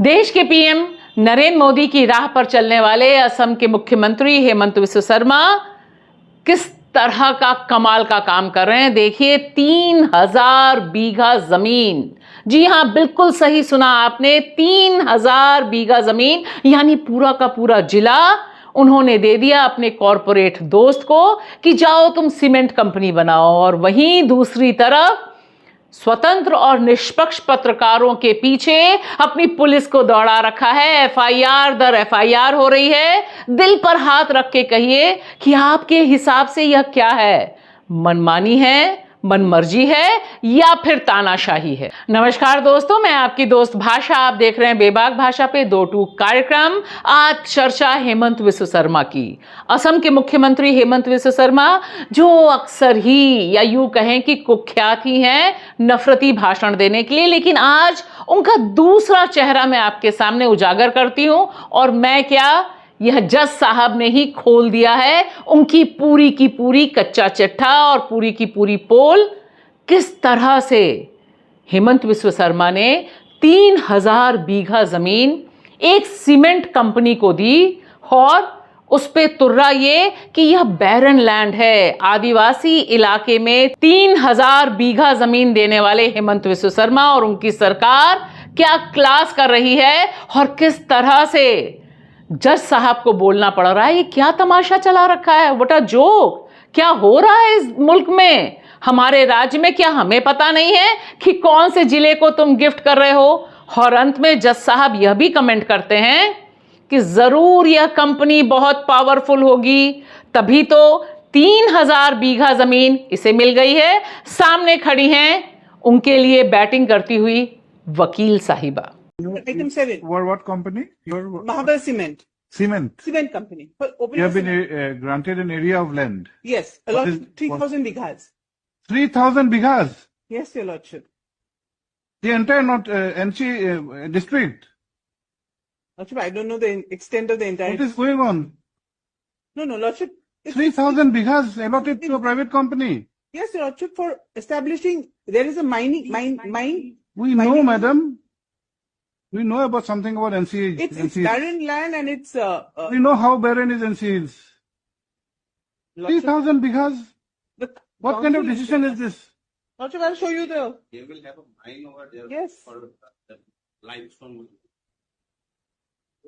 देश के पीएम नरेंद्र मोदी की राह पर चलने वाले असम के मुख्यमंत्री हेमंत बिस्वा शर्मा किस तरह का कमाल का काम कर रहे हैं। देखिए, 3000 बीघा जमीन, जी हां, बिल्कुल सही सुना आपने, 3000 बीघा जमीन यानी पूरा का पूरा जिला उन्होंने दे दिया अपने कॉरपोरेट दोस्त को कि जाओ तुम सीमेंट कंपनी बनाओ। और वहीं दूसरी तरफ स्वतंत्र और निष्पक्ष पत्रकारों के पीछे अपनी पुलिस को दौड़ा रखा है। एफआईआर दर एफआईआर हो रही है। दिल पर हाथ रख के कहिए कि आपके हिसाब से यह क्या है, मनमानी है, मनमर्जी है या फिर तानाशाही है। नमस्कार दोस्तों, मैं आपकी दोस्त भाषा, आप देख रहे हैं बेबाक भाषा पे दो टूक कार्यक्रम। आज चर्चा हेमंत बिस्वा शर्मा की। असम के मुख्यमंत्री हेमंत बिस्वा शर्मा जो अक्सर ही या यूं कहें कि कुख्यात ही हैं नफरती भाषण देने के लिए, लेकिन आज उनका दूसरा चेहरा मैं आपके सामने उजागर करती हूं। और मैं क्या, यह जज साहब ने ही खोल दिया है उनकी पूरी की पूरी कच्चा चिट्ठा और पूरी की पूरी पोल। किस तरह से हेमंत बिस्वा शर्मा ने 3000 बीघा जमीन एक सीमेंट कंपनी को दी और उस पे तुर्रा ये कि यह बैरन लैंड है, आदिवासी इलाके में 3000 बीघा जमीन देने वाले हेमंत बिस्वा शर्मा और उनकी सरकार क्या क्लास कर रही है और किस तरह से जज साहब को बोलना पड़ रहा है। ये क्या तमाशा चला रखा है, व्हाट अ जोक। क्या हो रहा है इस मुल्क में, हमारे राज्य में? क्या हमें पता नहीं है कि कौन से जिले को तुम गिफ्ट कर रहे हो? और अंत में जज साहब यह भी कमेंट करते हैं कि जरूर यह कंपनी बहुत पावरफुल होगी, तभी तो 3000 बीघा जमीन इसे मिल गई है। सामने खड़ी हैं उनके लिए बैटिंग करती हुई वकील साहिबा। Item 7. What company? Mahabal Cement. Cement. Cement company. For open You have been cement. granted an area of land. Yes, a What lot, is- 3,000 bighas. 3,000 bighas. Yes, Your Lordship. The entire not NC district. Lordship, I don't know the extent of the entire. What is going on? No, Lordship. it's- 3,000 bighas allotted to a private company. Yes, Your Lordship, for establishing, there is a mine. We know, madam. We know about something about NC. It's barren land and it's, We know how barren is NC is. Lordship, 3,000 bighas. the What kind of council- decision is this? Lordship, I'll show you the, They will have a mine over there. Yes. For the limestone.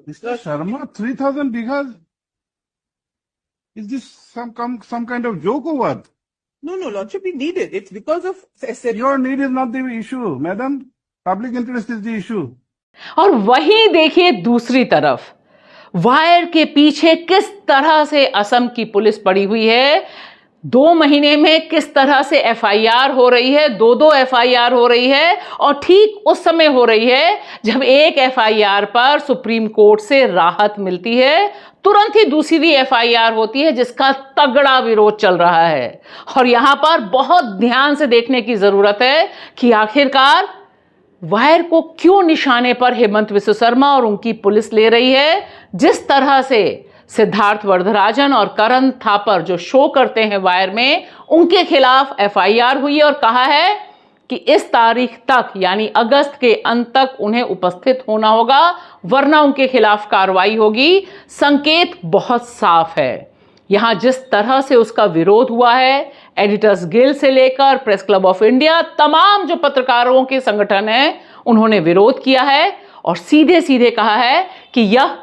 Mr. Sharma, 3,000 bighas. Is this some kind of joke or what? no, Lordship, we need it. It's because of, Your need is not the issue, madam. Public interest is the issue. और वहीं देखिए दूसरी तरफ wire के पीछे किस तरह से असम की पुलिस पड़ी हुई है। 2 महीने में किस तरह से एफआईआर हो रही है, 2 एफआईआर हो रही है। और ठीक उस समय हो रही है जब एक एफआईआर पर सुप्रीम कोर्ट से राहत मिलती है, तुरंत ही दूसरी एफआईआर होती है जिसका तगड़ा विरोध चल रहा है। और यहां पर बहुत ध्यान से देखने की जरूरत है कि आखिरकार वायर को क्यों निशाने पर हेमंत बिस्वा शर्मा और उनकी पुलिस ले रही है। जिस तरह से सिद्धार्थ वरदराजन और करण थापर जो शो करते हैं वायर में, उनके खिलाफ एफआईआर हुई है और कहा है कि इस तारीख तक यानी अगस्त के अंत तक उन्हें उपस्थित होना होगा, वरना उनके खिलाफ कार्रवाई होगी। संकेत बहुत साफ है। यहां जिस तरह से उसका विरोध हुआ है, एडिटर्स गिल्ड से लेकर प्रेस क्लब ऑफ इंडिया, तमाम जो पत्रकारों के संगठन हैं, उन्होंने विरोध किया है और सीधे सीधे कहा है कि यह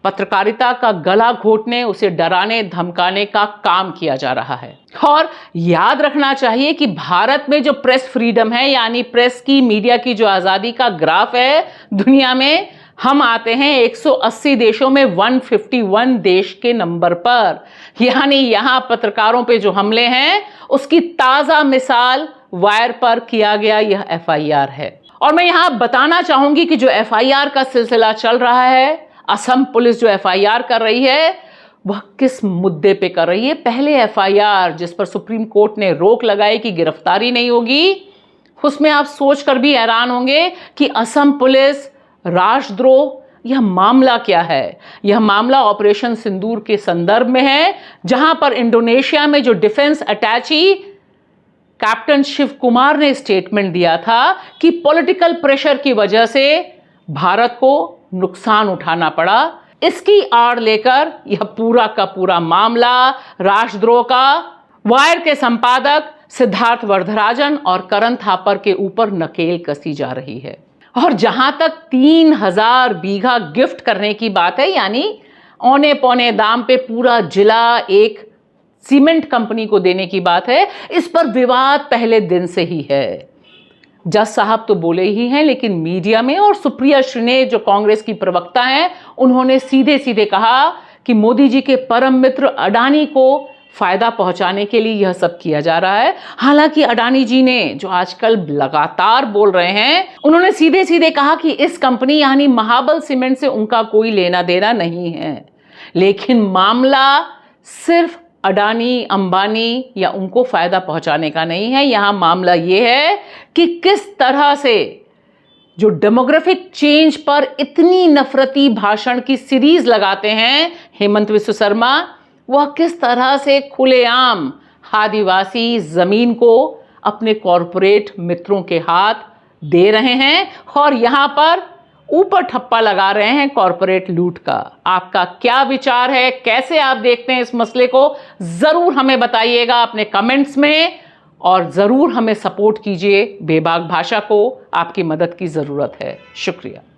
पत्रकारिता का गला घोटने, उसे डराने धमकाने का काम किया जा रहा है। और याद रखना चाहिए कि भारत में जो प्रेस फ्रीडम है यानी प्रेस की, मीडिया की जो आजादी का ग्राफ है दुनिया में, हम आते हैं 180 देशों में 151 देश के नंबर पर। यानी यहां पत्रकारों पे जो हमले हैं उसकी ताजा मिसाल वायर पर किया गया यह एफआईआर है। और मैं यहां बताना चाहूंगी कि जो एफआईआर का सिलसिला चल रहा है, असम पुलिस जो एफआईआर कर रही है वह किस मुद्दे पे कर रही है। पहले एफआईआर जिस पर सुप्रीम कोर्ट ने रोक लगाई कि गिरफ्तारी नहीं होगी, उसमें आप सोचकर भी हैरान होंगे कि असम पुलिस राष्ट्रद्रोह, यह मामला क्या है। यह मामला ऑपरेशन सिंदूर के संदर्भ में है, जहां पर इंडोनेशिया में जो डिफेंस अटैची कैप्टन शिव कुमार ने स्टेटमेंट दिया था कि पॉलिटिकल प्रेशर की वजह से भारत को नुकसान उठाना पड़ा। इसकी आड़ लेकर यह पूरा का पूरा मामला राष्ट्रद्रोह का वायर के संपादक सिद्धार्थ वरदराजन और करण थापर के ऊपर नकेल कसी जा रही है। और जहां तक 3000 बीघा गिफ्ट करने की बात है, यानी औने पौने दाम पे पूरा जिला एक सीमेंट कंपनी को देने की बात है, इस पर विवाद पहले दिन से ही है। जज साहब तो बोले ही हैं, लेकिन मीडिया में और सुप्रिया श्रीने जो कांग्रेस की प्रवक्ता हैं, उन्होंने सीधे सीधे कहा कि मोदी जी के परम मित्र अडानी को फायदा पहुंचाने के लिए यह सब किया जा रहा है। हालांकि अडानी जी ने, जो आजकल लगातार बोल रहे हैं, उन्होंने सीधे सीधे कहा कि इस कंपनी यानी महाबल सीमेंट से उनका कोई लेना देना नहीं है। लेकिन मामला सिर्फ अडानी, अंबानी या उनको फायदा पहुंचाने का नहीं है। यहां मामला यह है कि किस तरह से जो डेमोग्राफिक चेंज पर इतनी नफरती भाषण की सीरीज लगाते हैं हेमंत विश्व शर्मा, वह किस तरह से खुलेआम आदिवासी जमीन को अपने कॉरपोरेट मित्रों के हाथ दे रहे हैं और यहां पर ऊपर ठप्पा लगा रहे हैं कॉरपोरेट लूट का। आपका क्या विचार है, कैसे आप देखते हैं इस मसले को, जरूर हमें बताइएगा अपने कमेंट्स में और जरूर हमें सपोर्ट कीजिए। बेबाक भाषा को आपकी मदद की जरूरत है। शुक्रिया।